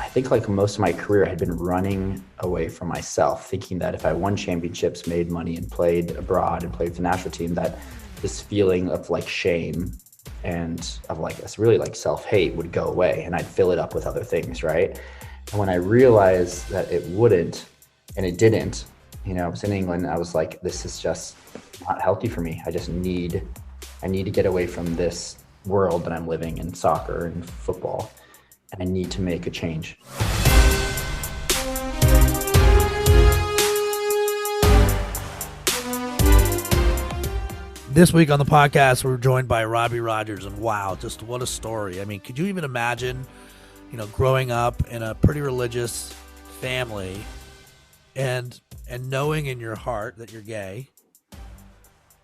I think like most of my career, I had been running away from myself, thinking that if I won championships, made money, and played abroad and played with the national team, that this feeling of like shame and of like this really like self-hate would go away, and I'd fill it up with other things, right? And when I realized that it wouldn't, and it didn't, I was in England, I was like, this is just not healthy for me. I need to get away from this world that I'm living in, soccer and football, and I need to make a change. This week on the podcast, we're joined by Robbie Rogers, and wow, just what a story. I mean, could you even imagine, growing up in a pretty religious family and knowing in your heart that you're gay,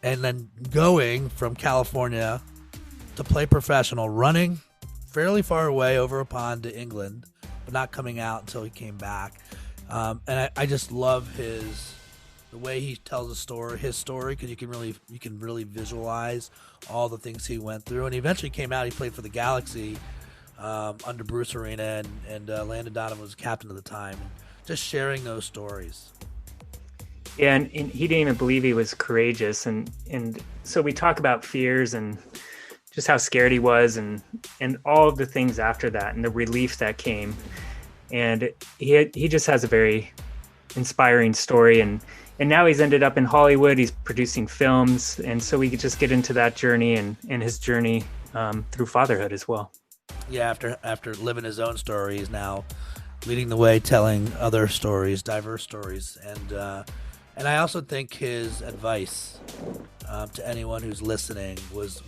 and then going from California to play professional, running fairly far away over a pond to England, but not coming out until he came back. And I just love the way he tells his story, because you can really visualize all the things he went through. And he eventually came out. He played for the Galaxy under Bruce Arena, and Landon Donovan was captain at the time. And just sharing those stories. Yeah, and he didn't even believe he was courageous, and so we talk about fears and just how scared he was, and all of the things after that, and the relief that came. And he just has a very inspiring story, and now he's ended up in Hollywood. He's producing films, and so we could just get into that journey and his journey through fatherhood as well. Yeah, after living his own story, he's now leading the way, telling other stories, diverse stories, and I also think his advice to anyone who's listening was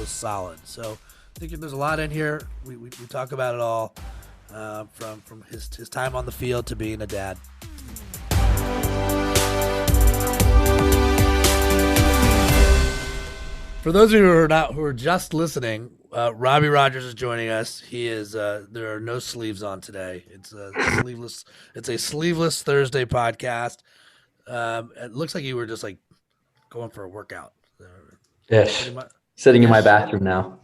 solid. So I think there's a lot in here. We talk about it all, from his time on the field to being a dad. For those of you who are just listening, Robbie Rogers is joining us. He is. There are no sleeves on today. It's a sleeveless. It's a sleeveless Thursday podcast. It looks like you were just like going for a workout. Ish. Sitting in my bathroom now.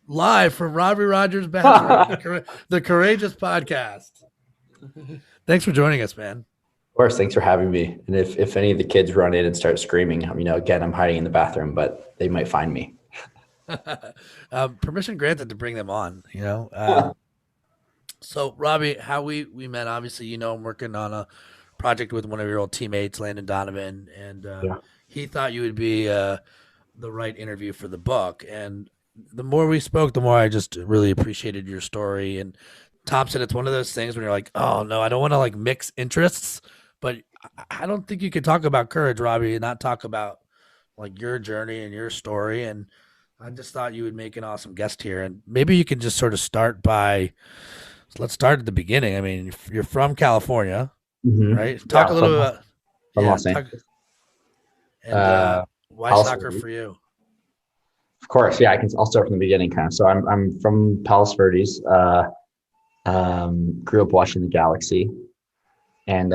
Live from Robbie Rogers' bathroom, the Courageous Podcast. Thanks for joining us, man. Of course, thanks for having me. And if any of the kids run in and start screaming, again, I'm hiding in the bathroom, but they might find me. Permission granted to bring them on, So Robbie, how we met, obviously, I'm working on a project with one of your old teammates, Landon Donovan, and he thought you would be the right interview for the book. And the more we spoke, the more I just really appreciated your story. And Thompson, it's one of those things when you're like, oh no, I don't want to like mix interests, but I don't think you could talk about courage, Robbie, and not talk about like your journey and your story. And I just thought you would make an awesome guest here. And maybe you can just sort of let's start at the beginning. I mean, you're from California. Mm-hmm. Right. Talk a little bit about Los Angeles. Why soccer for you? Of course, yeah. I'll start from the beginning, kind of. So I'm from Palos Verdes. Grew up watching the Galaxy and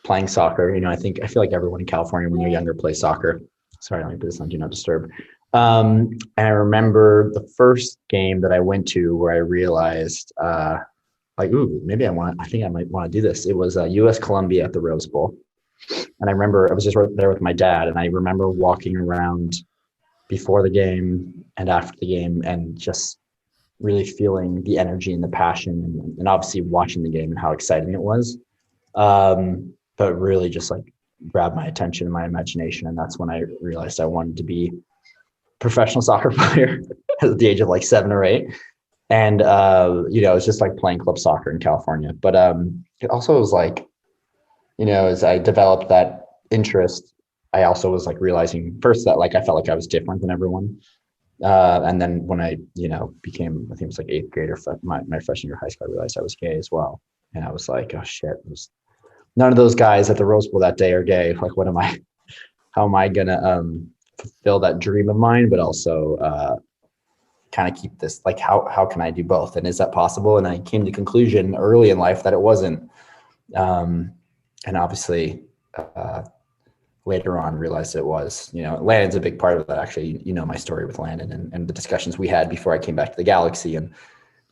playing soccer. I feel like everyone in California when you're younger plays soccer. Sorry, let me put this on Do Not Disturb. And I remember the first game that I went to where I realized. Maybe I think I might want to do this. It was U.S. Colombia at the Rose Bowl. And I remember I was just right there with my dad. And I remember walking around before the game and after the game and just really feeling the energy and the passion and obviously watching the game and how exciting it was. But really just like grabbed my attention and my imagination. And that's when I realized I wanted to be a professional soccer player at the age of like 7 or 8. And, it was just like playing club soccer in California. But it also was like, as I developed that interest, I also was like realizing first that like I felt like I was different than everyone. And then when I, became, I think it was like 8th grade or my freshman year of high school, I realized I was gay as well. And I was like, oh shit, none of those guys at the Rose Bowl that day are gay. Like, how am I going to fulfill that dream of mine, but also kind of keep this, like, how can I do both? And is that possible? And I came to the conclusion early in life that it wasn't. And obviously, later on realized it was. Landon's a big part of that, actually. My story with Landon and the discussions we had before I came back to the Galaxy. And,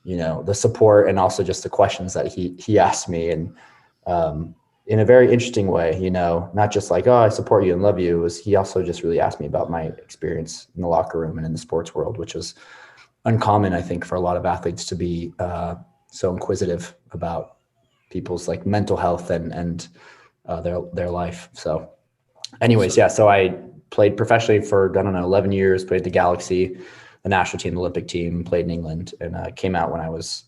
the support and also just the questions that he asked me, and in a very interesting way, not just like, oh, I support you and love you. He also just really asked me about my experience in the locker room and in the sports world, which is uncommon, I think, for a lot of athletes to be so inquisitive about people's like mental health and their life. So anyways, yeah, so I played professionally for, I don't know, 11 years, played the Galaxy, the national team, the Olympic team, played in England, and came out when I was,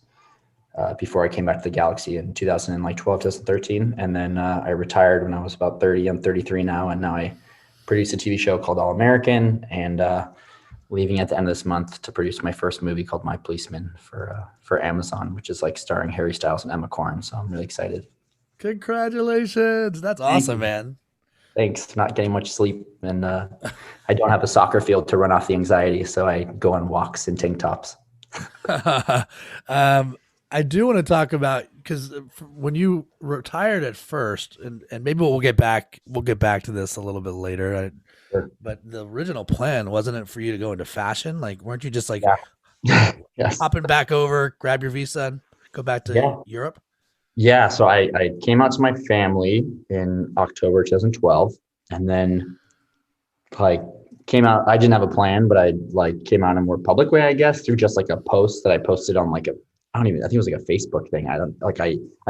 before I came back to the Galaxy in 2012, 2013. And then I retired when I was about 30. I'm 33 now. And now I produce a TV show called All American, and leaving at the end of this month to produce my first movie called My Policeman for Amazon, which is like starring Harry Styles and Emma Corrin. So I'm really excited. Congratulations. That's awesome, man. Thanks. Not getting much sleep, and I don't have a soccer field to run off the anxiety, so I go on walks in tank tops. I do want to talk about, because when you retired at first, and maybe we'll get back to this a little bit later. Sure. But the original plan, wasn't it for you to go into fashion? Like, weren't you just like Yes. hopping back over, grab your visa, and go back to Europe? Yeah. So I came out to my family in October 2012, and then like came out. I didn't have a plan, but I like came out in a more public way, I guess, through just like a post that I posted on like I think it was like a Facebook thing. I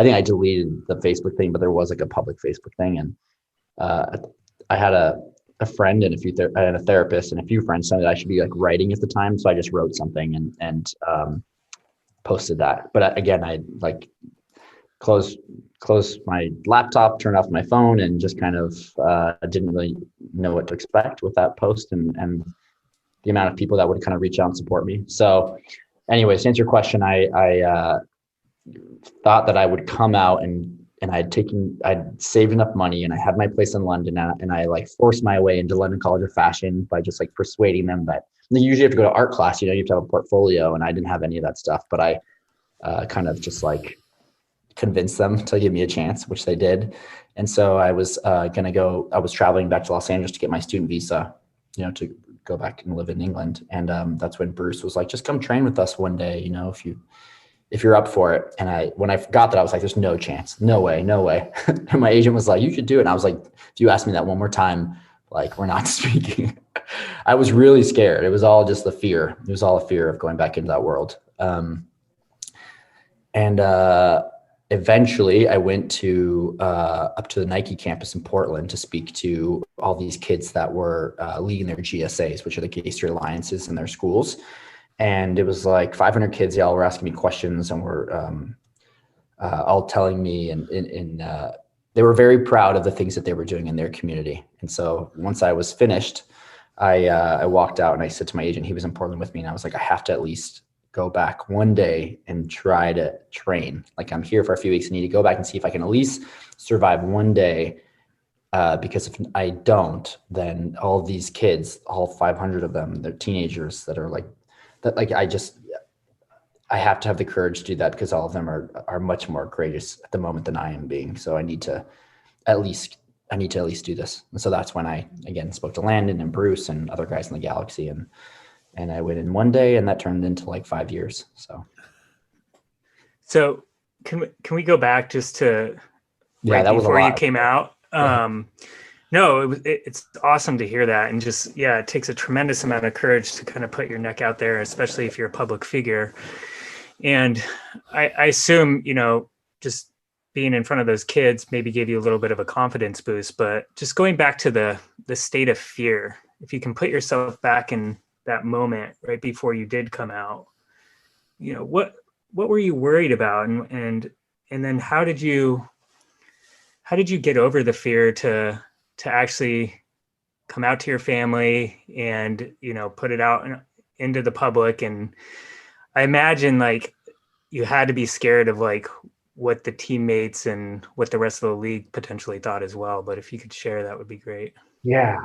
think I deleted the Facebook thing, but there was like a public Facebook thing. And I had a friend and I had a therapist and a few friends said that I should be like writing at the time. So I just wrote something and posted that. But again, I like closed my laptop, turned off my phone, and just kind of didn't really know what to expect with that post and the amount of people that would kind of reach out and support me. So anyways, to answer your question, I thought that I would come out and I'd saved enough money, and I had my place in London, and I like forced my way into London College of Fashion by just like persuading them that you usually have to go to art class, you have to have a portfolio, and I didn't have any of that stuff, but I kind of just like convinced them to give me a chance, which they did. And so I was I was traveling back to Los Angeles to get my student visa, to go back and live in England. And that's when Bruce was like, just come train with us one day, if you're up for it. And when I forgot that, I was like, there's no chance, no way. And my agent was like, you should do it. And I was like, if you ask me that one more time, like, we're not speaking. I was really scared. It was all just the fear. It was all a fear of going back into that world. Eventually I went to up to the Nike campus in Portland to speak to all these kids that were leading their GSAs, which are the Gay Straight Alliances in their schools. And it was like 500 kids. They all were asking me questions and were all telling me, and they were very proud of the things that they were doing in their community. And so once I was finished, I walked out and I said to my agent, he was in Portland with me, and I was like, I have to at least go back one day and try to train. Like, I'm here for a few weeks. I need to go back and see if I can at least survive one day. Because if I don't, then all these kids, all 500 of them, they're teenagers that are like, that. Like, I have to have the courage to do that, because all of them are much more courageous at the moment than I am being. So I need to at least do this. And so that's when I, again, spoke to Landon and Bruce and other guys in the Galaxy, and I went in one day, and that turned into like 5 years. So can we go back just to that was before a lot. You came out? No, it's awesome to hear that. And just, it takes a tremendous amount of courage to kind of put your neck out there, especially if you're a public figure. And I assume, just being in front of those kids maybe gave you a little bit of a confidence boost, but just going back to the state of fear, if you can put yourself back in that moment right before you did come out, what were you worried about? And then how did you get over the fear to actually come out to your family and, put it out into the public? And I imagine like you had to be scared of like what the teammates and what the rest of the league potentially thought as well. But if you could share, that would be great. Yeah.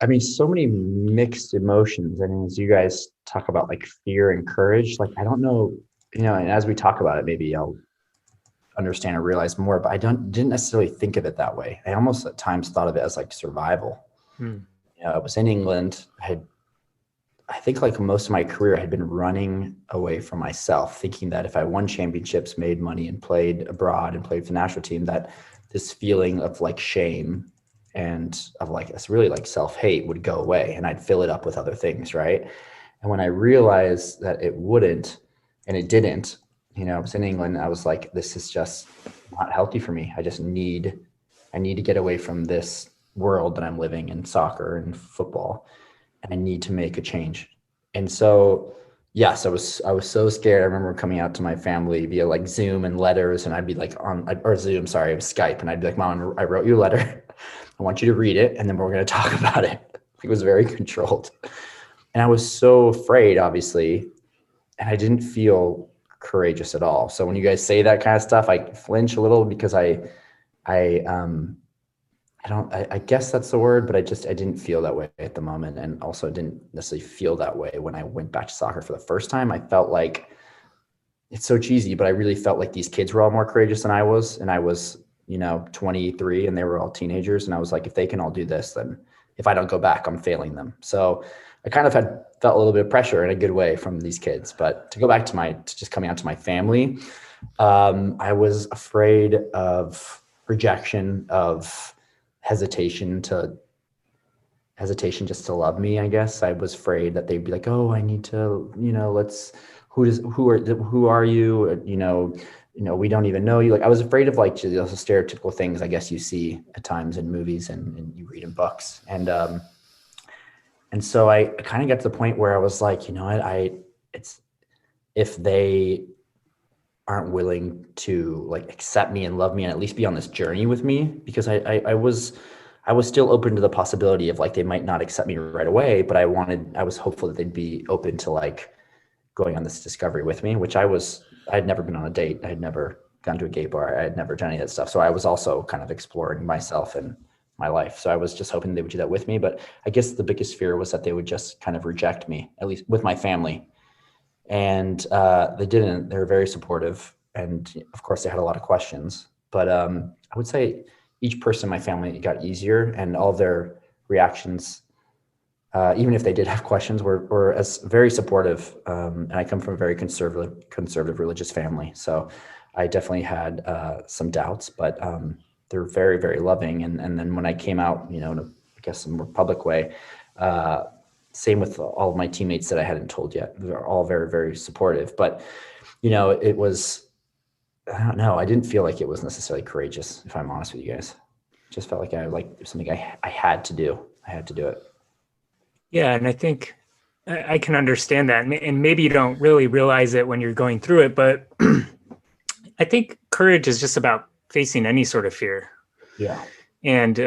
I mean, so many mixed emotions. I mean, as you guys talk about like fear and courage, like, I don't know, and as we talk about it, maybe I'll understand or realize more, but I didn't necessarily think of it that way. I almost at times thought of it as like survival. I was in England. I I think like most of my career, I had been running away from myself, thinking that if I won championships, made money, and played abroad and played for the national team, that this feeling of like shame and of like this really like self-hate would go away, and I'd fill it up with other things, right? And when I realized that it wouldn't, and it didn't, I was in England, I was like, this is just not healthy for me. I need to get away from this world that I'm living in, soccer and football, and I need to make a change. And so, yes, I was so scared. I remember coming out to my family via like Zoom and letters, and I'd be like or Zoom, sorry, it was Skype. And I'd be like, Mom, I wrote you a letter. I want you to read it, and then we're going to talk about it. It was very controlled. And I was so afraid, obviously, and I didn't feel courageous at all. So when you guys say that kind of stuff, I flinch a little because I guess that's the word, but I didn't feel that way at the moment. And also didn't necessarily feel that way when I went back to soccer for the first time. I felt like, it's so cheesy, but I really felt like these kids were all more courageous than I was. And I was, 23 and they were all teenagers. And I was like, if they can all do this, then if I don't go back, I'm failing them. So I kind of felt a little bit of pressure in a good way from these kids. But to go back to just coming out to my family, I was afraid of rejection, of hesitation just to love me, I guess. I was afraid that they'd be like, oh, I need to, who are you? We don't even know you. Like, I was afraid of like those stereotypical things, I guess, you see at times in movies and you read in books. And so I kind of got to the point where I was like, it's if they aren't willing to like accept me and love me and at least be on this journey with me, because I was still open to the possibility of like, they might not accept me right away, but I was hopeful that they'd be open to like going on this discovery with me, which I had never been on a date. I had never gone to a gay bar. I had never done any of that stuff. So I was also kind of exploring myself and my life. So I was just hoping they would do that with me. But I guess the biggest fear was that they would just kind of reject me, at least with my family. And they didn't. They were very supportive. And of course, they had a lot of questions. But I would say each person in my family got easier, and all of their reactions, even if they did have questions, were as very supportive. And I come from a very conservative religious family. So I definitely had some doubts, but they're very, very loving. And then when I came out, in a more public way, same with all of my teammates that I hadn't told yet. They're all very, very supportive. But, it was, I don't know, I didn't feel like it was necessarily courageous, if I'm honest with you guys. It just felt like it was something I had to do. I had to do it. Yeah. And I think I can understand that. And maybe you don't really realize it when you're going through it, but I think courage is just about facing any sort of fear. Yeah. And,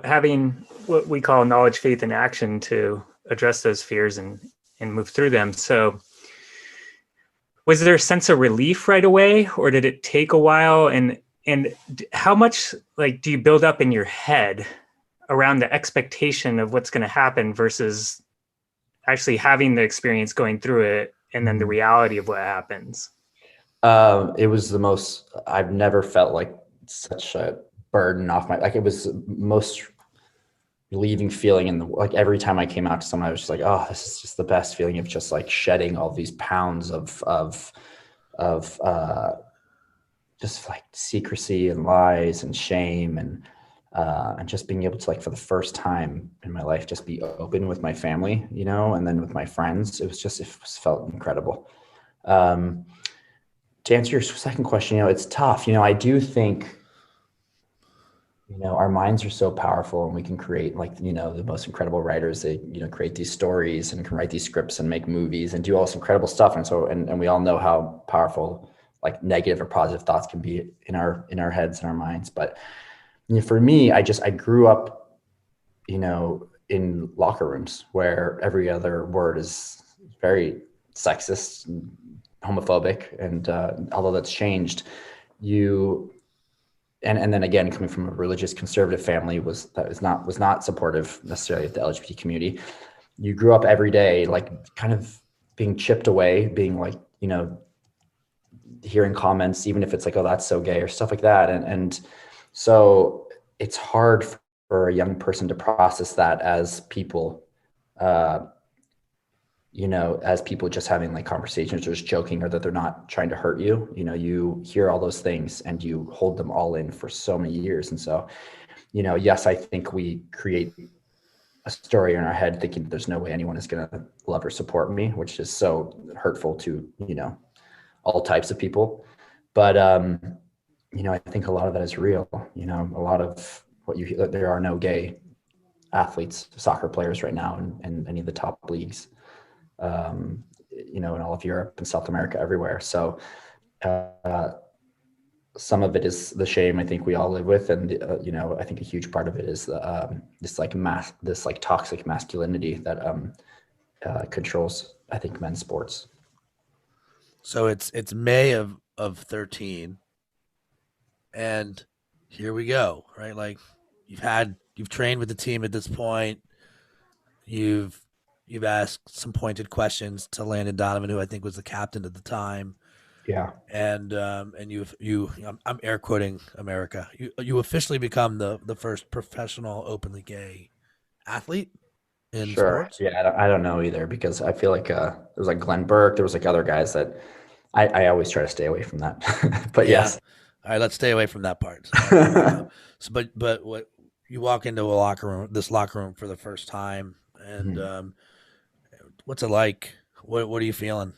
having what we call knowledge, faith, and action to address those fears and move through them. So was there a sense of relief right away, or did it take a while? And how much do you build up in your head around the expectation of what's going to happen versus actually having the experience, going through it, and then the reality of what happens? It was the most, I've never felt like such a burden off it was the most relieving feeling. And every time I came out to someone, I was just like, oh, this is just the best feeling of just like shedding all these pounds of just like secrecy and lies and shame and just being able to, like, for the first time in my life, just be open with my family, and then with my friends. It felt incredible. To answer your second question, it's tough. I do think, our minds are so powerful, and we can create the most incredible writers. They, create these stories and can write these scripts and make movies and do all this incredible stuff. And so, and we all know how powerful like negative or positive thoughts can be in our heads and our minds. But for me, I grew up, in locker rooms where every other word is very sexist, and homophobic. And although that's changed, and then again, coming from a religious conservative family was not supportive necessarily of the LGBT community. You grew up every day, like kind of being chipped away, being like, hearing comments, even if it's like, oh, that's so gay or stuff like that. And so it's hard for a young person to process that as people uh, as people just having like conversations or just joking, or that they're not trying to hurt you. You hear all those things and you hold them all in for so many years. And so, yes, I think we create a story in our head thinking there's no way anyone is going to love or support me, which is so hurtful to, all types of people. But, I think a lot of that is real. A lot of what you hear, there are no gay athletes, soccer players right now in any of the top leagues, in all of Europe and South America, everywhere. So some of it is the shame I think we all live with. And, I think a huge part of it is this toxic masculinity that controls, I think, men's sports. So it's May of 13, and here we go, right? Like you've trained with the team at this point. You've asked some pointed questions to Landon Donovan, who I think was the captain at the time. Yeah. And I'm air quoting America. You officially become the first professional openly gay athlete in sports. Yeah, I don't know either, because I feel like there was like Glenn Burke. There was like other guys that I always try to stay away from that. But yeah. Yes. All right, let's stay away from that part. But what you walk into this locker room for the first time, and what's it like? What are you feeling?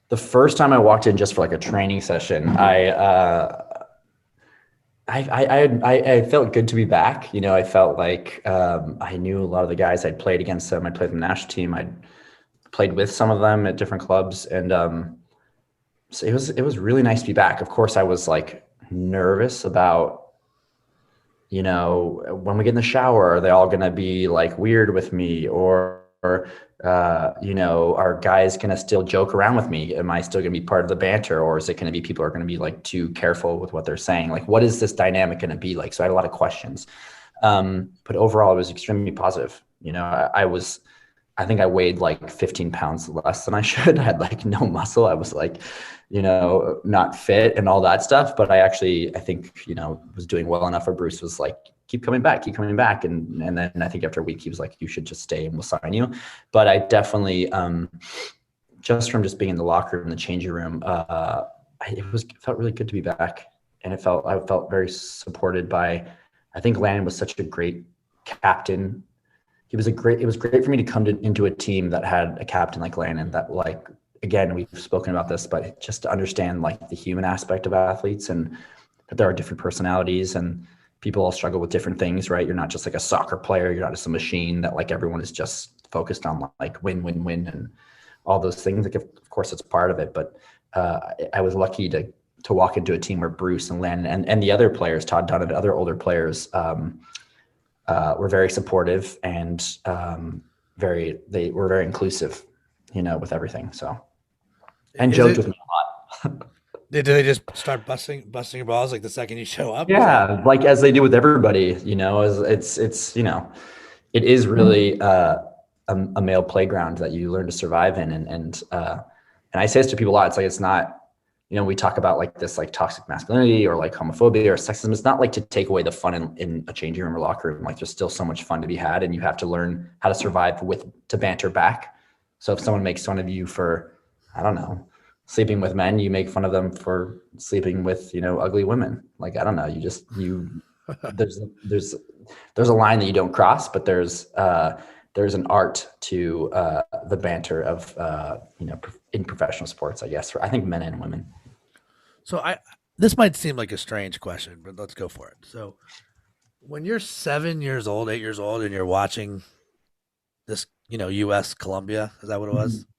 The first time I walked in just for like a training session, I felt good to be back. I felt like I knew a lot of the guys. I'd played against them. I played with the national team. I'd played with some of them at different clubs, and so it was really nice to be back. Of course, I was like nervous about, when we get in the shower, are they all going to be like weird with me, or are guys going to still joke around with me? Am I still going to be part of the banter, or is it going to be people are going to be like too careful with what they're saying? Like, what is this dynamic going to be like? So I had a lot of questions. But overall it was extremely positive. I think I weighed like 15 pounds less than I should. I had like no muscle. I was like, not fit and all that stuff. But I think, was doing well enough where Bruce was like, keep coming back. And then I think after a week, he was like, you should just stay and we'll sign you. But I definitely, just from just being in the locker room, the changing room, it felt really good to be back. And I felt very supported by, I think Landon was such a great captain. It was great for me to come into a team that had a captain like Landon, that, like, again, we've spoken about this, but just to understand like the human aspect of athletes, and that there are different personalities and people all struggle with different things, right? You're not just like a soccer player. You're not just a machine that like everyone is just focused on like win and all those things. Like, of course it's part of it, but I was lucky to walk into a team where Bruce and Landon and the other players, Todd Donovan, other older players, were very supportive and they were very inclusive, with everything. So, and joked with me a lot. Did they just start busting your balls like the second you show up? Yeah, like as they do with everybody. As it is really a male playground that you learn to survive in, and I say this to people a lot. It's like, it's not. We talk about like this, like toxic masculinity or like homophobia or sexism. It's not like to take away the fun in a changing room or locker room. Like, there's still so much fun to be had, and you have to learn how to survive to banter back. So if someone makes fun of you for, I don't know, sleeping with men, you make fun of them for sleeping with, ugly women. Like, I don't know, there's a line that you don't cross, but there's an art to the banter of, in professional sports, I guess, for I think men and women. So this might seem like a strange question, but let's go for it. So when you're 8 years old, and you're watching this, U.S. Columbia, is that what it was? Mm-hmm.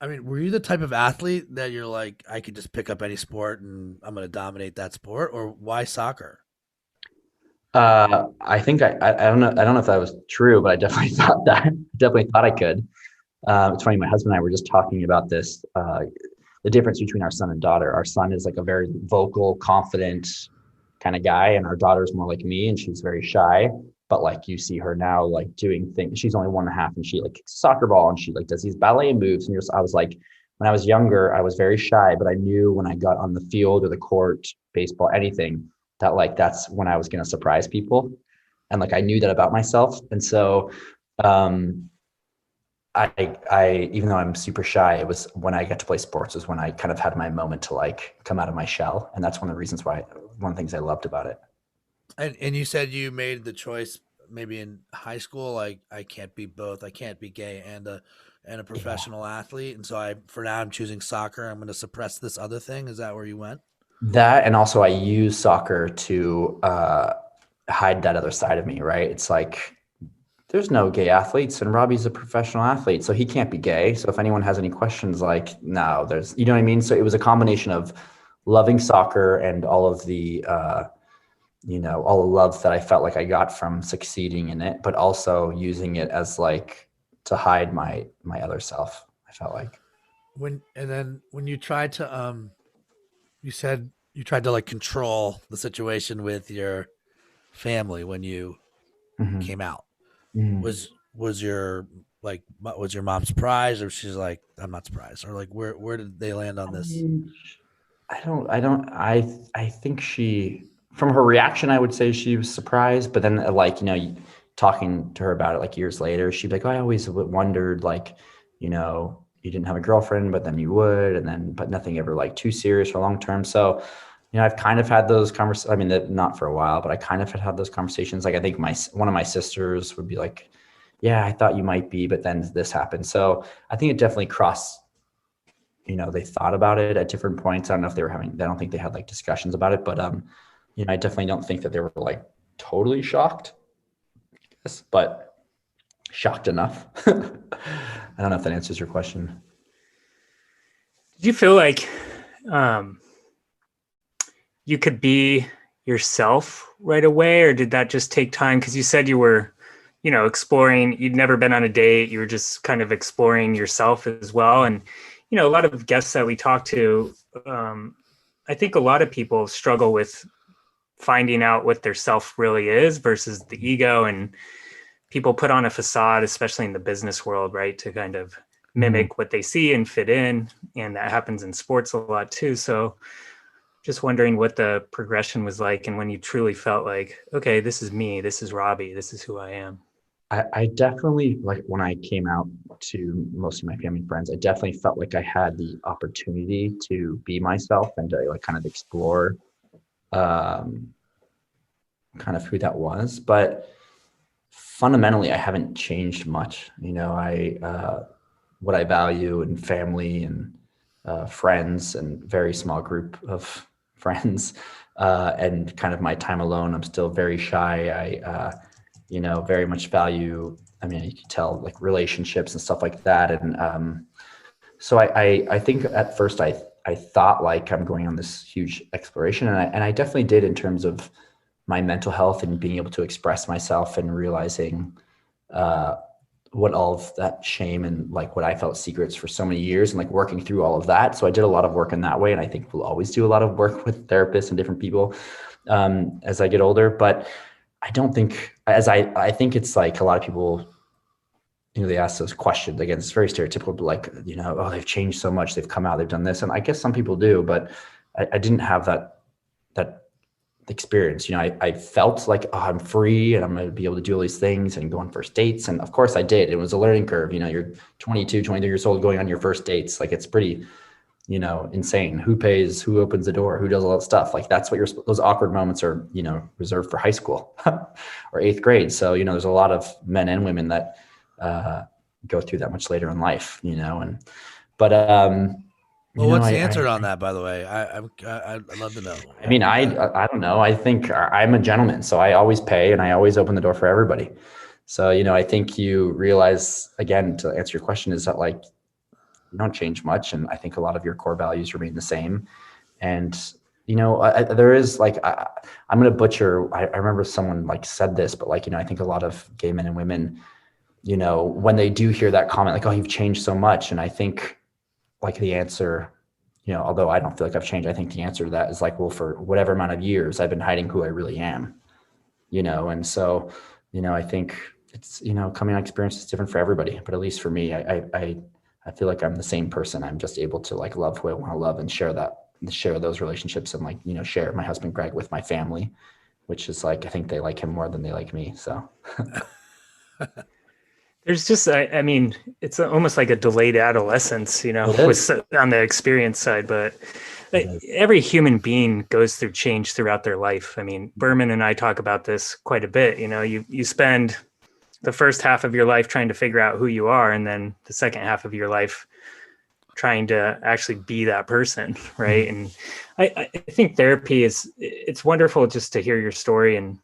I mean, were you the type of athlete that you're like, I could just pick up any sport and I'm going to dominate that sport, or why soccer? I think I don't know if that was true, but I definitely thought I could. It's funny. My husband and I were just talking about this, the difference between our son and daughter. Our son is like a very vocal, confident kind of guy, and our daughter's more like me, and she's very shy. But like, you see her now, like doing things. She's only 1.5, and she like kicks a soccer ball, and she like does these ballet moves. And I was like, when I was younger, I was very shy, but I knew when I got on the field or the court, baseball, anything, that like, that's when I was going to surprise people. And like, I knew that about myself. And so Um, I, even though I'm super shy, it was when I got to play sports was when I kind of had my moment to like come out of my shell. And that's one of the reasons why, one of the things I loved about it. And you said you made the choice maybe in high school, like I can't be both. I can't be gay and a Yeah. professional athlete. And so I for now I'm choosing soccer. I'm gonna suppress this other thing. Is that where you went? That, and also I use soccer to hide that other side of me, right? It's like there's no gay athletes, and Robbie's a professional athlete, so he can't be gay. So if anyone has any questions, like, no, there's, you know what I mean? So it was a combination of loving soccer and all of the, all the love that I felt like I got from succeeding in it, but also using it as like to hide my other self. I felt like. When you tried to you said you tried to like control the situation with your family when you Mhm. came out. Mhm. Was your was your mom surprised, or she's like, I'm not surprised, or like where did they land on I this? mean, I think she, from her reaction, I would say she was surprised, but then like, talking to her about it like years later, she'd be like, oh, I always wondered, like, you didn't have a girlfriend, but then you would, and then, but nothing ever like too serious or long term. So, I've kind of had those conversations. I mean, not for a while, but I kind of had those conversations. Like, I think one of my sisters would be like, yeah, I thought you might be, but then this happened. So I think it definitely crossed, they thought about it at different points. I don't know if I don't think they had like discussions about it, but I definitely don't think that they were like totally shocked, but shocked enough. I don't know if that answers your question. Did you feel like um, you could be yourself right away, or did that just take time? Because you said you were, exploring. You'd never been on a date. You were just kind of exploring yourself as well. And a lot of guests that we talk to, I think a lot of people struggle with finding out what their self really is versus the ego, and people put on a facade, especially in the business world, right, to kind of Mhm. mimic what they see and fit in. And that happens in sports a lot too. So just wondering what the progression was like and when you truly felt like, okay, this is me, this is Robbie, this is who I am. I definitely, like, when I came out to most of my family and friends, I definitely felt like I had the opportunity to be myself and to like kind of explore um, kind of who that was. But fundamentally, I haven't changed much. What I value in family and friends and very small group of friends, and kind of my time alone. I'm still very shy. Very much value. I mean, you can tell like relationships and stuff like that. And so I think at first I thought like I'm going on this huge exploration, and I definitely did in terms of my mental health and being able to express myself and realizing uh, what all of that shame and like what I felt secrets for so many years and like working through all of that. So I did a lot of work in that way. And I think we'll always do a lot of work with therapists and different people as I get older. But I don't think, I think it's like a lot of people, they ask those questions again. It's very stereotypical, but like, oh, they've changed so much. They've come out, they've done this. And I guess some people do, but I didn't have that experience. I felt like, oh, I'm free and I'm going to be able to do all these things and go on first dates. And of course I did. It was a learning curve. You're 22, 23 years old going on your first dates. Like it's pretty, insane. Who pays, who opens the door, who does all that stuff. Like that's what those awkward moments are, reserved for high school or eighth grade. So, there's a lot of men and women that go through that much later in life, but, Well, what's the I answer on that, by the way? I'd love to know. I mean, I don't know. I think I'm a gentleman, so I always pay and I always open the door for everybody. So, I think you realize, again, to answer your question, is that like you don't change much, and I think a lot of your core values remain the same. And there is like I'm going to butcher. I remember someone like said this, but like I think a lot of gay men and women, when they do hear that comment, like, "Oh, you've changed so much," and I think like the answer, although I don't feel like I've changed, I think the answer to that is like, well, for whatever amount of years I've been hiding who I really am, and so, I think it's, coming on experience is different for everybody, but at least for me, I feel like I'm the same person. I'm just able to like love who I want to love and share those relationships and like, share my husband, Greg, with my family, which is like, I think they like him more than they like me. So There's just, I mean, it's almost like a delayed adolescence, you know, It is. on the experience side, but It is. every human being goes through change throughout their life. I mean, Berman and I talk about this quite a bit. You know, you spend the first half of your life trying to figure out who you are, and then the second half of your life trying to actually be that person, right? Mhm. And I think therapy it's wonderful just to hear your story, and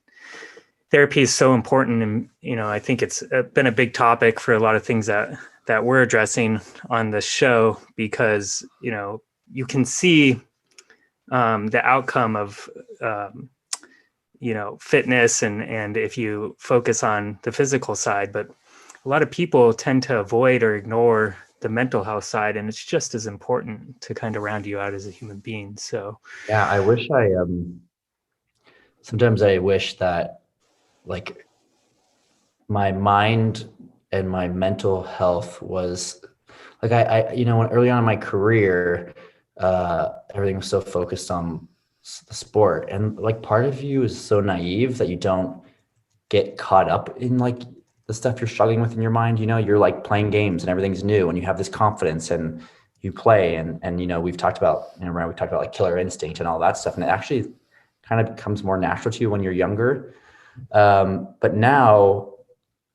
therapy is so important. And you know, I think it's been a big topic for a lot of things that we're addressing on the show, because you know, you can see the outcome of um, you know, fitness, and if you focus on the physical side, but a lot of people tend to avoid or ignore the mental health side, and it's just as important to kind of round you out as a human being. So Yeah, I wish sometimes I wish that like my mind and my mental health was like you know, when early on in my career, everything was so focused on the sport, and like part of you is so naive that you don't get caught up in like the stuff you're struggling with in your mind. You know, you're like playing games and everything's new, and you have this confidence and you play, and you know, we've talked about, you know, we talked about like killer instinct and all that stuff, and it actually kind of becomes more natural to you when you're younger. But now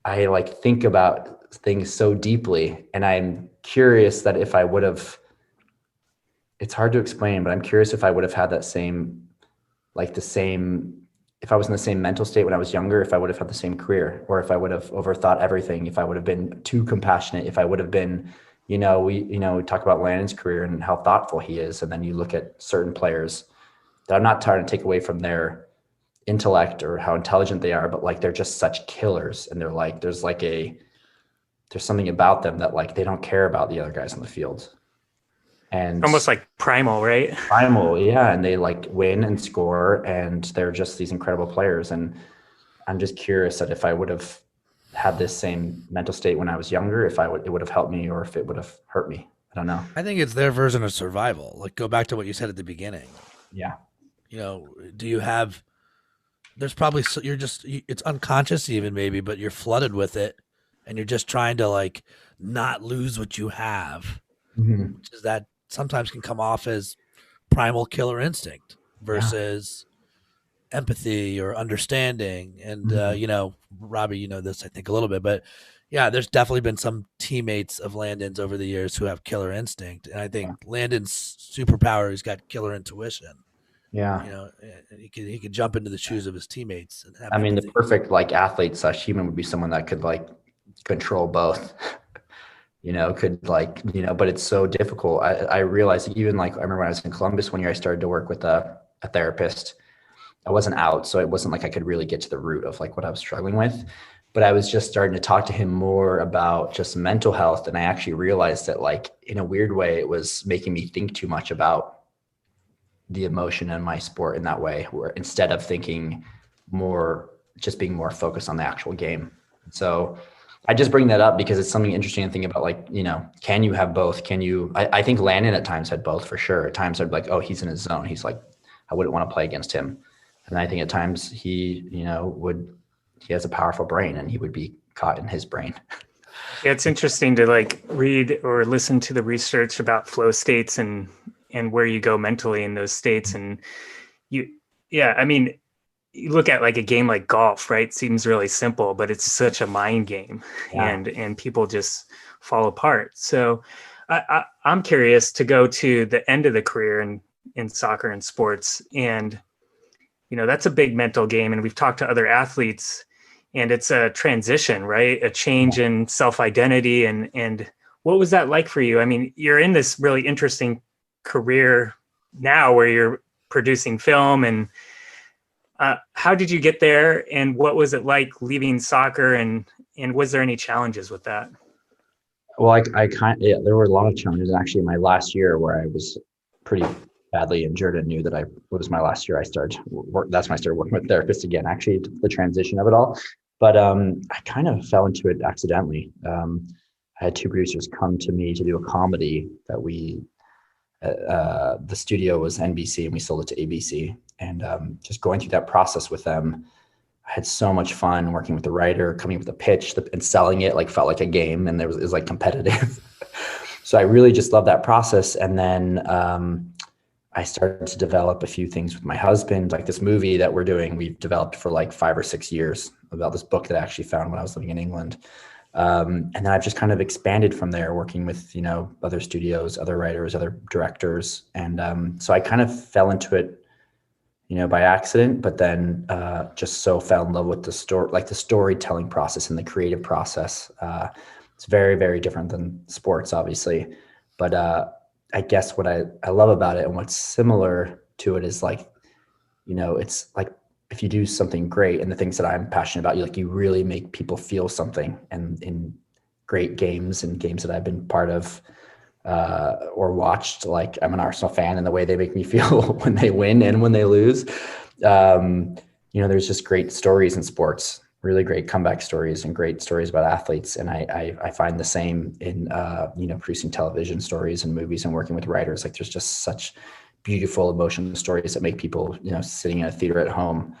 I like think about things so deeply, and I'm curious that if I would have, it's hard to explain, but I'm curious if I would have had that same, like the same, if I was in the same mental state when I was younger, if I would have had the same career, or if I would have overthought everything, if I would have been too compassionate, if I would have been, you know, we talk about Landon's career and how thoughtful he is. And then you look at certain players that I'm not trying to take away from their intellect or how intelligent they are, but like, they're just such killers. And they're like, there's something about them that like, they don't care about the other guys on the field. And almost like primal, right? primal, yeah, and they like win and score, and they're just these incredible players. And I'm just curious that if I would have had this same mental state when I was younger, if it would have helped me or if it would have hurt me. I don't know. I think it's their version of survival. Like, go back to what you said at the beginning. Yeah. You know, do you have? There's probably you're just it's unconscious even maybe, but you're flooded with it, and you're just trying to like not lose what you have, Mhm. which is that sometimes can come off as primal killer instinct Yeah. versus empathy or understanding. And Mhm. you know, Robbie, you know this I think a little bit, but yeah, there's definitely been some teammates of Landon's over the years who have killer instinct, and I Yeah. think Landon's superpower, he's got killer intuition. Yeah. You know, and he could jump into the shoes of his teammates and have I mean, the empathy. perfect like athlete slash human would be someone that could like control both. You know, could like, you know, but it's so difficult. I realized even like, I remember when I was in Columbus 1 year, I started to work with a therapist. I wasn't out, so it wasn't like I could really get to the root of like what I was struggling with. But I was just starting to talk to him more about just mental health. And I actually realized that like in a weird way, it was making me think too much about the emotion in my sport in that way, where instead of thinking more, just being more focused on the actual game. So I just bring that up because it's something interesting to think about. Like, you know, can you have both? Can you, I think Landon at times had both for sure. At times I'd be like, oh, he's in his zone. He's like, I wouldn't want to play against him. And I think at times he, you know, he has a powerful brain and he would be caught in his brain. Yeah, it's interesting to like read or listen to the research about flow states and where you go mentally in those states. And you, yeah, I mean, you look at like a game like golf, right? It seems really simple, but it's such a mind game, Yeah. and people just fall apart. So I'm curious to go to the end of the career in soccer and sports, and you know, that's a big mental game. And we've talked to other athletes, and it's a transition, right? A change in self-identity. And what was that like for you? I mean, you're in this really interesting career now where you're producing film, and how did you get there, and what was it like leaving soccer, and was there any challenges with that? Well, yeah, there were a lot of challenges actually in my last year where I was pretty badly injured and knew that it was my last year. I started work. That's when I started working with therapists again, actually, the transition of it all. But I kind of fell into it accidentally. I had two producers come to me to do a comedy that the studio was NBC and we sold it to ABC. And just going through that process with them, I had so much fun working with the writer, coming up with a pitch and selling it, like felt like a game, and it was like competitive. So I really just love that process. And then I started to develop a few things with my husband, like this movie that we're doing, we've developed for like 5 or 6 years, about this book that I actually found when I was living in England. And then I've just kind of expanded from there, working with, other studios, other writers, other directors. And so I kind of fell into it, by accident, but then just so fell in love with the story, like the storytelling process and the creative process. It's very, very different than sports, obviously. But I guess what I love about it and what's similar to it is like, it's like if you do something great, and the things that I'm passionate about, you really make people feel something. And in great games and games that I've been part of or watched, like I'm an Arsenal fan, and the way they make me feel when they win and when they lose, there's just great stories in sports, really great comeback stories and great stories about athletes. And I find the same in, producing television stories and movies and working with writers. Like there's just such beautiful emotional stories that make people, sitting in a theater at home,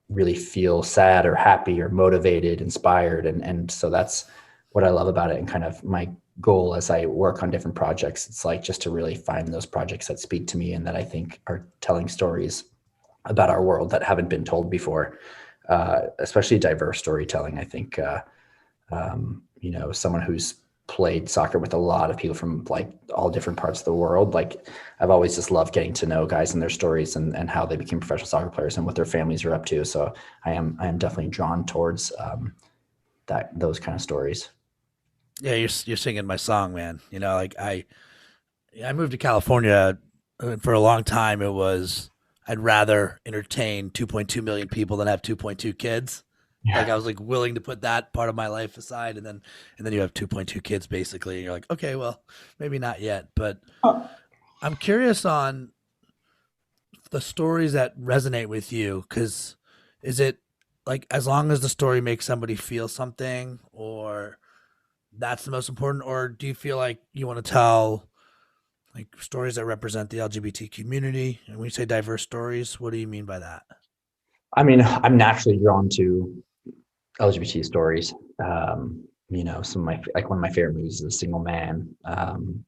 really feel sad or happy or motivated, inspired. And so that's what I love about it. And kind of my goal as I work on different projects, it's like just to really find those projects that speak to me and that I think are telling stories about our world that haven't been told before, especially diverse storytelling. I think, someone who's played soccer with a lot of people from like all different parts of the world. Like I've always just loved getting to know guys and their stories and how they became professional soccer players and what their families are up to. So I am definitely drawn towards those kind of stories. Yeah, you're singing my song, man. Like I moved to California for a long time. It was I'd rather entertain 2.2 million people than have 2.2 kids. Yeah. Like I was like willing to put that part of my life aside, and then you have 2.2 kids basically, and you're like, okay, well, maybe not yet. But I'm curious on the stories that resonate with you, because is it like as long as the story makes somebody feel something, or that's the most important, or do you feel like you want to tell like stories that represent the LGBT community? And when you say diverse stories, what do you mean by that? I mean, I'm naturally drawn to LGBT stories. Some of one of my favorite movies is A Single Man. Tom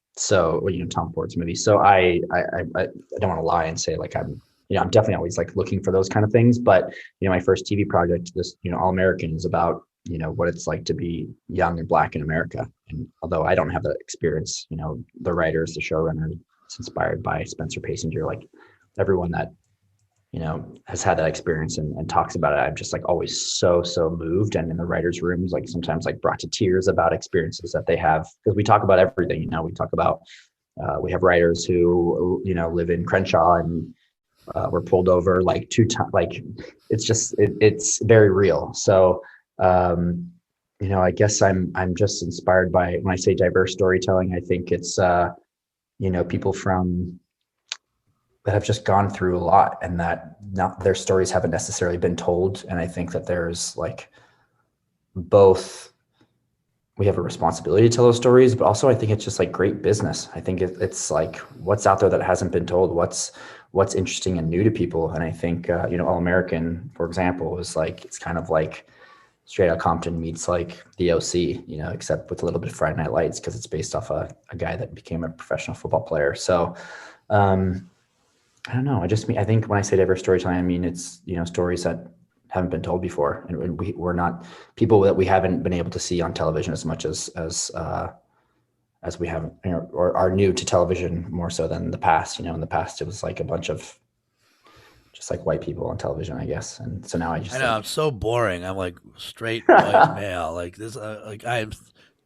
Ford's movie. So I don't want to lie and say like I'm definitely always like looking for those kind of things. But my first TV project, this All American, is about what it's like to be young and Black in America. And although I don't have that experience, the writers, the showrunner, it's inspired by Spencer Pasinger, like everyone that has had that experience and talks about it. I'm just like always so moved, and in the writers' rooms, like sometimes like brought to tears about experiences that they have, because we talk about everything. We talk about we have writers who live in Crenshaw and were pulled over like 2 times. Like it's very real. So I guess I'm just inspired by, when I say diverse storytelling, I think it's people that have just gone through a lot, and that not their stories haven't necessarily been told. And I think that there's like both, we have a responsibility to tell those stories, but also I think it's just like great business. I think it's like what's out there that hasn't been told, what's interesting and new to people. And I think, All American, for example, is like, it's kind of like Straight Outta Compton meets like the OC, except with a little bit of Friday Night Lights, because it's based off a guy that became a professional football player. So, I don't know. I think when I say diverse storytelling, I mean, it's, stories that haven't been told before. And we're not people that we haven't been able to see on television as much as we have, or are new to television more so than the past. In the past, it was like a bunch of just like white people on television, I guess. And so now I know I'm so boring. I'm like straight white male. Like this, I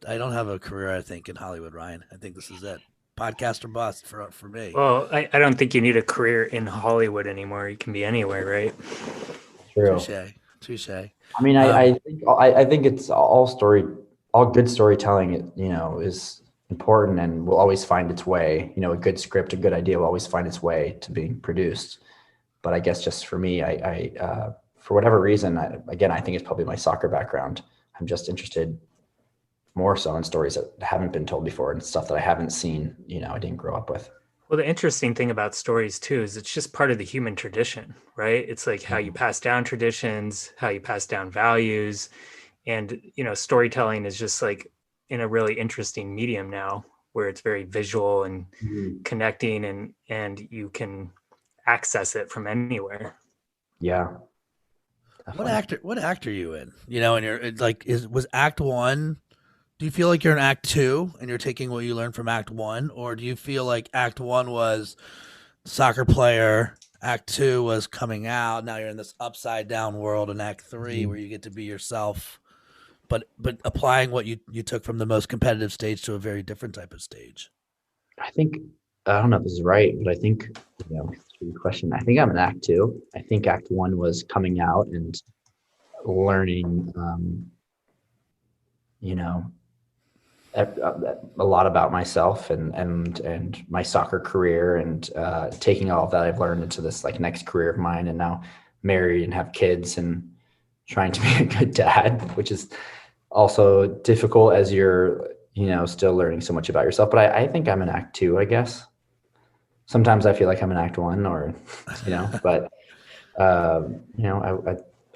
don't have a career, I think, in Hollywood, Ryan. I think this is it. Podcast or bust for me. Well, I don't think you need a career in Hollywood anymore. You can be anywhere, right? True. Touche. I mean, I think it's all good storytelling, is important and will always find its way. A good script, a good idea will always find its way to being produced. But I guess just for me, I for whatever reason, I think it's probably my soccer background. I'm just interested more so in stories that haven't been told before and stuff that I haven't seen, I didn't grow up with. Well, the interesting thing about stories too is it's just part of the human tradition, right? It's like how you pass down traditions, how you pass down values, and storytelling is just like in a really interesting medium now, where it's very visual and Mhm. connecting, and you can access it from anywhere. Yeah, What definitely. actor? What act are you in? And you're like, was Act One? Do you feel like you're in Act Two and you're taking what you learned from Act One, or do you feel like Act One was soccer player, Act Two was coming out, now you're in this upside down world in Act Three where Mhm. you get to be yourself, but applying what you took from the most competitive stage to a very different type of stage? I think I don't know if this is right, but I think it's a good question. I think I'm in Act Two. I think Act One was coming out and learning, you know, a lot about myself and my soccer career and taking all of that I've learned into this like next career of mine, and now married and have kids and trying to be a good dad, which is also difficult as you're still learning so much about yourself. But I think I'm in Act Two, I guess. Sometimes I feel like I'm in Act One, or but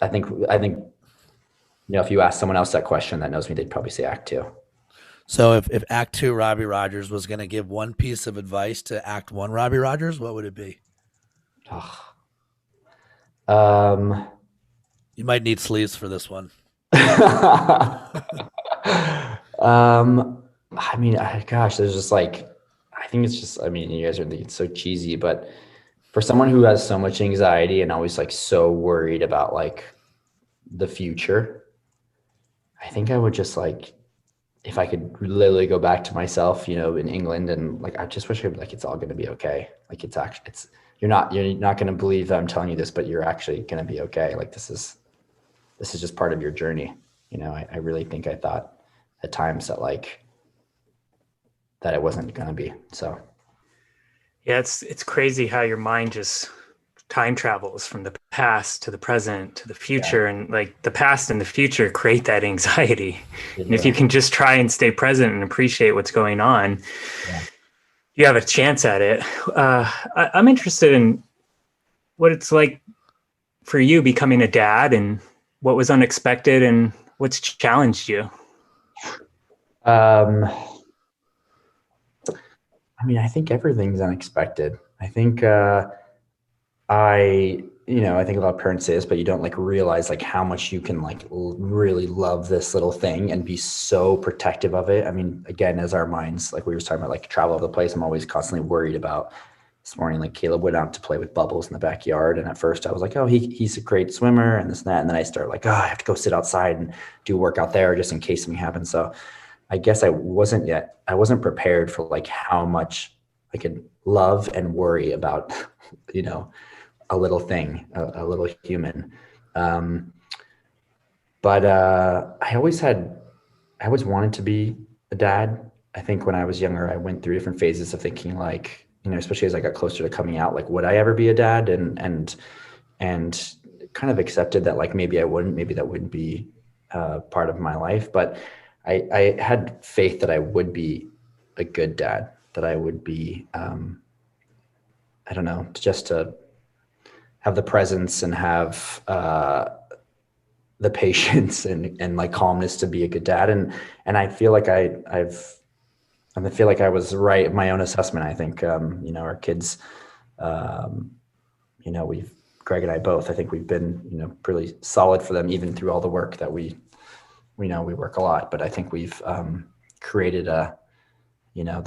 I think if you ask someone else that question that knows me, they'd probably say Act Two. So if Act Two Robbie Rogers was going to give one piece of advice to Act One Robbie Rogers, what would it be? Ugh. Um, You might need sleeves for this one. I mean, gosh, there's just like, I think it's just, I mean, you guys are thinking it's so cheesy, but for someone who has so much anxiety and always like so worried about like the future, I think I would just like, if I could literally go back to myself, in England, and like, I just wish it's all going to be okay. Like you're not going to believe that I'm telling you this, but you're actually going to be okay. Like this is just part of your journey. I really think I thought at times that it wasn't going to be. So Yeah, it's crazy how your mind just time travels from the past to the present to the yeah, future, and like the past and the future create that anxiety. they And if you do. can just try and stay present and appreciate what's going on, Yeah. you have a chance at it. I'm interested in what it's like for you becoming a dad, and what was unexpected and what's challenged you. Um, I mean, I think everything's unexpected. I think I think a lot of parents say this, but you don't like realize like how much you can like really love this little thing and be so protective of it. I mean, again, as our minds, like we were talking about, like travel over the place, I'm always constantly worried about. This morning, like Caleb went out to play with bubbles in the backyard, and at first I was like, oh, he's a great swimmer and this and that, and then I started like, oh, I have to go sit outside and do work out there just in case something happens. So I guess I wasn't prepared for like how much I could love and worry about, you know, a little thing, a little human. Um, but I always wanted to be a dad. I think when I was younger, I went through different phases of thinking like, especially as I got closer to coming out, like, would I ever be a dad? And kind of accepted that like, maybe I wouldn't, maybe that wouldn't be part of my life. But I had faith that I would be a good dad, that I would be, I don't know, just to have the presence and have the patience and like calmness to be a good dad. And I feel like I feel like I was right in my own assessment. I think, our kids, um, Greg and I both, I think we've been, pretty solid for them, even through all the work that we know we work a lot, but I think we've created the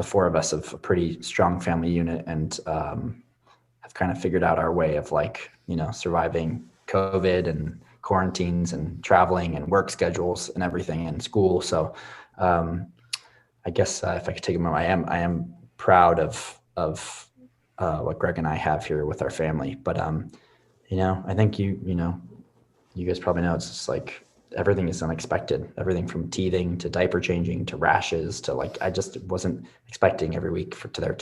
four of us of a pretty strong family unit, and have kind of figured out our way of like, surviving COVID and quarantines and traveling and work schedules and everything and school. So I guess if I could take a moment, I am proud of what Greg and I have here with our family. But I think you guys probably know, it's just like everything is unexpected. Everything from teething to diaper changing to rashes to like, I just wasn't expecting every week for there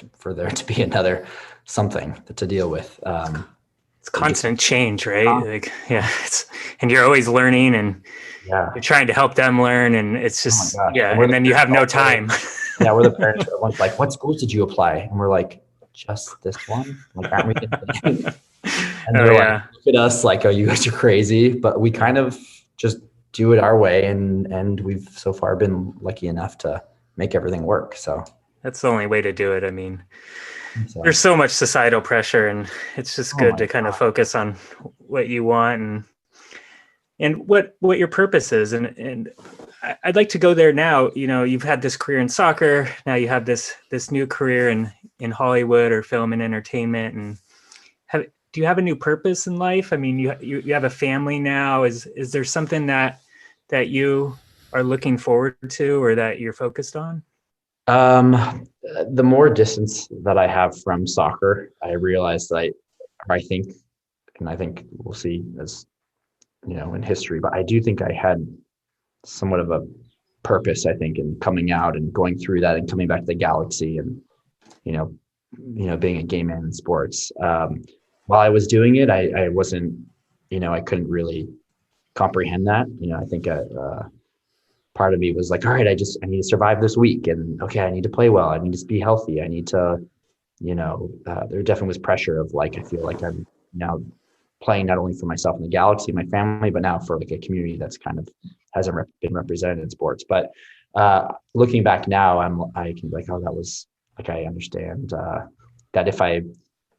to be another something to deal with. It's constant change, right? Like, yeah, and you're always learning, and Yeah. you're trying to help them learn, and it's Oh my just, gosh. yeah. And then you have no time. Yeah, we're the parents. Everyone's like, "What schools did you apply?" And we're like, just this one? Like, aren't we gonna and Oh they're like, yeah. look at us like, oh, you guys are crazy. But we kind of just do it our way. And we've so far been lucky enough to make everything work. So That's the only way to do it. I mean, so, there's so much societal pressure, and it's just oh good my to kind of God. focus on what you want and what your purpose is. And I'd like to go there now. You know, you've had this career in soccer. Now you have this new career in Hollywood or film and entertainment. And do you have a new purpose in life? I mean, you have a family now. Is there something that you are looking forward to or that you're focused on? The more distance that I have from soccer, I realized that I think, and I think we'll see as, you know, in history, but I do think I had somewhat of a purpose, I think, in coming out and going through that and coming back to the galaxy and, you know, being a gay man in sports. While I was doing it, I wasn't, you know, I couldn't really comprehend that. You know, I think part of me was like, all right, I need to survive this week. And okay, I need to play well. I need to be healthy. I need to, you know, there definitely was pressure of like, I feel like I'm now playing not only for myself and the galaxy, my family, but now for like a community that's kind of hasn't been represented in sports. But looking back now, I can be like, oh, that was like, I understand that if I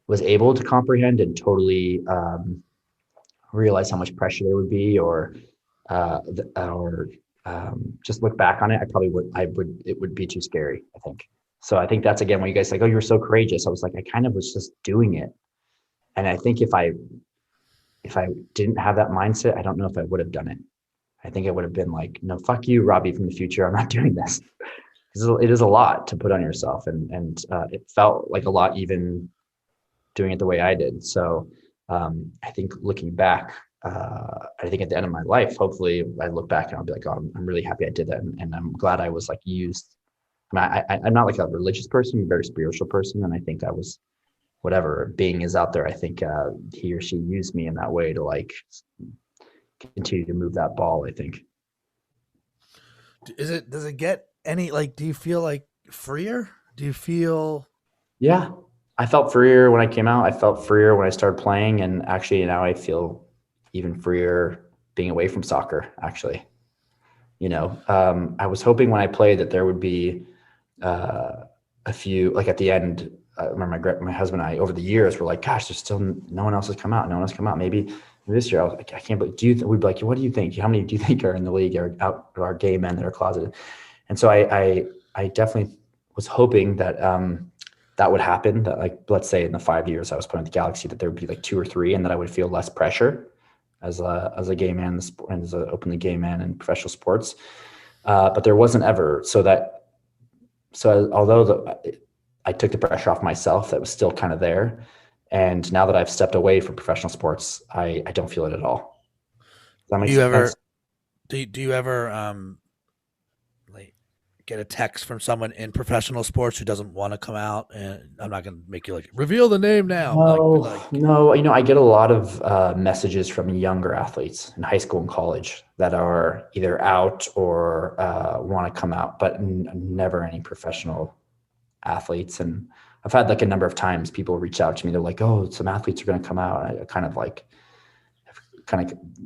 was able to comprehend and totally realize how much pressure there would be, or just look back on it, it would be too scary, I think. So I think that's, again, when you guys like, oh, you were so courageous. I was like, I kind of was just doing it. And I think if I didn't have that mindset, I don't know if I would have done it. I think it would have been like, no, fuck you, Robbie from the future. I'm not doing this. It is a lot to put on yourself. And it felt like a lot even doing it the way I did. So I think looking back, I think at the end of my life, hopefully I look back and I'll be like, oh, I'm really happy I did that. And I'm glad I was like used. I'm not like a religious person, I'm a very spiritual person. And I think I was, whatever being is out there, I think he or she used me in that way to like continue to move that ball, I think. Does it get any, like, do you feel like freer? Do you feel? Yeah, I felt freer when I came out. I felt freer when I started playing. And actually now I feel even freer being away from soccer, actually. You know, I was hoping when I played that there would be a few, like at the end, I remember my husband and I over the years were like, gosh, there's still no one else has come out. No one has come out. Maybe this year I was like, I can't believe, we'd be like, what do you think? How many do you think are in the league are gay men that are closeted? And so I definitely was hoping that that would happen, that like, let's say in the 5 years I was playing with the Galaxy, that there would be like 2 or 3 and that I would feel less pressure as a gay man and as an openly gay man in professional sports. But there wasn't ever. So although I took the pressure off myself, that was still kind of there. And now that I've stepped away from professional sports, I don't feel it at all. Does that make sense? Do you ever like get a text from someone in professional sports who doesn't want to come out? And I'm not going to make you like reveal the name now. No. You know, I get a lot of messages from younger athletes in high school and college that are either out or want to come out, but never any professional athletes. And I've had like a number of times people reach out to me. They're like, oh, some athletes are going to come out. I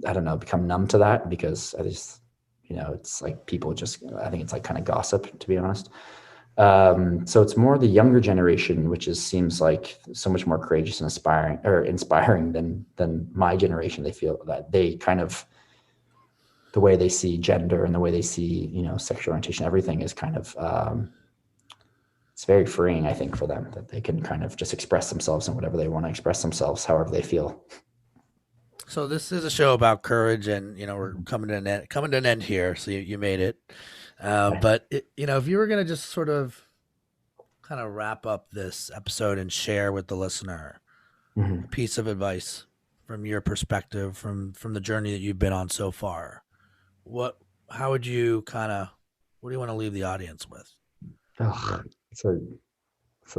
I don't know, become numb to that because I just, you know, it's like people just, I think it's like kind of gossip, to be honest. So it's more the younger generation, which seems like so much more courageous and inspiring than my generation. They feel that they kind of, the way they see gender and the way they see, you know, sexual orientation, everything is kind of, it's very freeing, I think, for them that they can kind of just express themselves in whatever they want to express themselves, however they feel. So this is a show about courage, and you know we're coming to an end here. So you made it, but you know, if you were going to just sort of kind of wrap up this episode and share with the listener a piece of advice from your perspective, from the journey that you've been on so far, what do you want to leave the audience with? Oh, so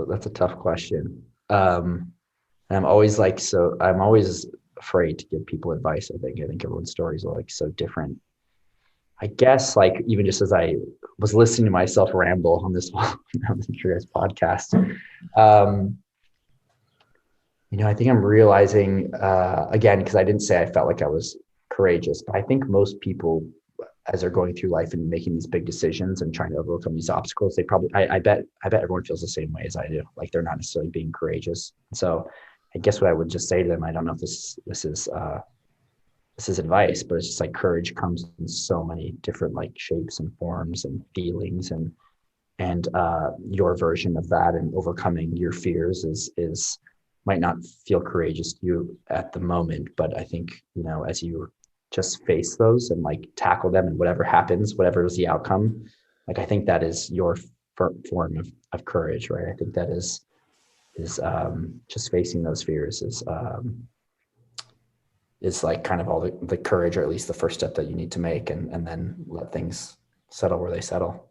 that's a tough question. And I'm always afraid to give people advice. I think everyone's stories are like so different. I guess like even just as I was listening to myself ramble on this Curious podcast, I think I'm realizing again, because I didn't say I felt like I was courageous, but I think most people, as they're going through life and making these big decisions and trying to overcome these obstacles, they probably, I bet everyone feels the same way as I do. Like they're not necessarily being courageous. So I guess what I would just say to them, I don't know if this is advice, but it's just like courage comes in so many different like shapes and forms and feelings, and your version of that and overcoming your fears is might not feel courageous to you at the moment, but I think, as you just face those and like tackle them, and whatever happens, whatever is the outcome, like I think that is your form of courage, right? I think that is just facing those fears is like kind of all the courage, or at least the first step that you need to make, and then let things settle where they settle.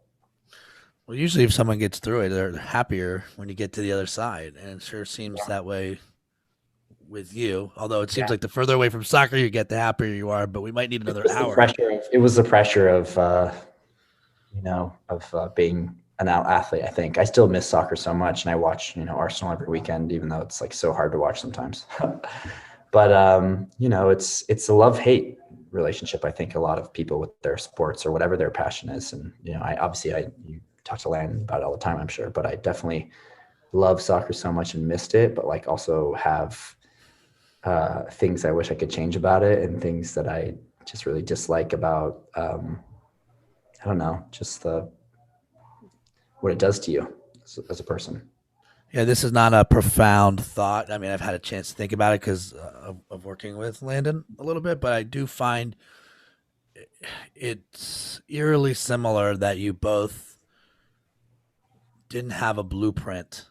Well, usually if someone gets through it, they're happier when you get to the other side. And it sure seems that way with you. Although it seems like the further away from soccer you get, the happier you are, but we might need another hour. It was the pressure of, being an athlete. I think I still miss soccer so much, and I watch, Arsenal every weekend, even though it's like so hard to watch sometimes. But, it's a love-hate relationship. I think a lot of people with their sports or whatever their passion is. And, you talk to Landon about it all the time, I'm sure, but I definitely love soccer so much and missed it, but like also have things I wish I could change about it, and things that I just really dislike about, I don't know, just what it does to you as a person. Yeah, this is not a profound thought. I mean, I've had a chance to think about it because of working with Landon a little bit, but I do find it's eerily similar that you both didn't have a blueprint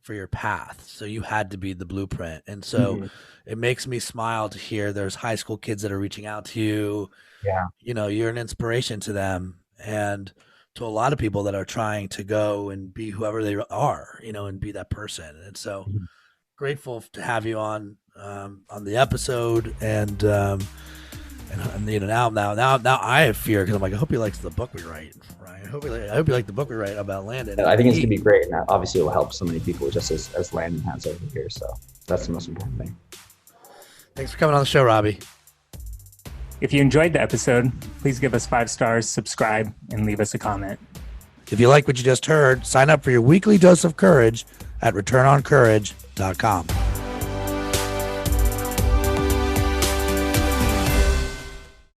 for your path. So you had to be the blueprint. And so it makes me smile to hear there's high school kids that are reaching out to you. Yeah. You're an inspiration to them and to a lot of people that are trying to go and be whoever they are, and be that person. And so grateful to have you on the episode. And now I have fear because I'm like, I hope he likes the book we write. Right? I hope you like the book we write about Landon. I think it's gonna be great, and obviously it will help so many people, just as Landon has over here. So that's the most important thing. Thanks for coming on the show, Robbie. If you enjoyed the episode, please give us 5 stars, subscribe, and leave us a comment. If you like what you just heard, sign up for your weekly dose of courage at returnoncourage.com.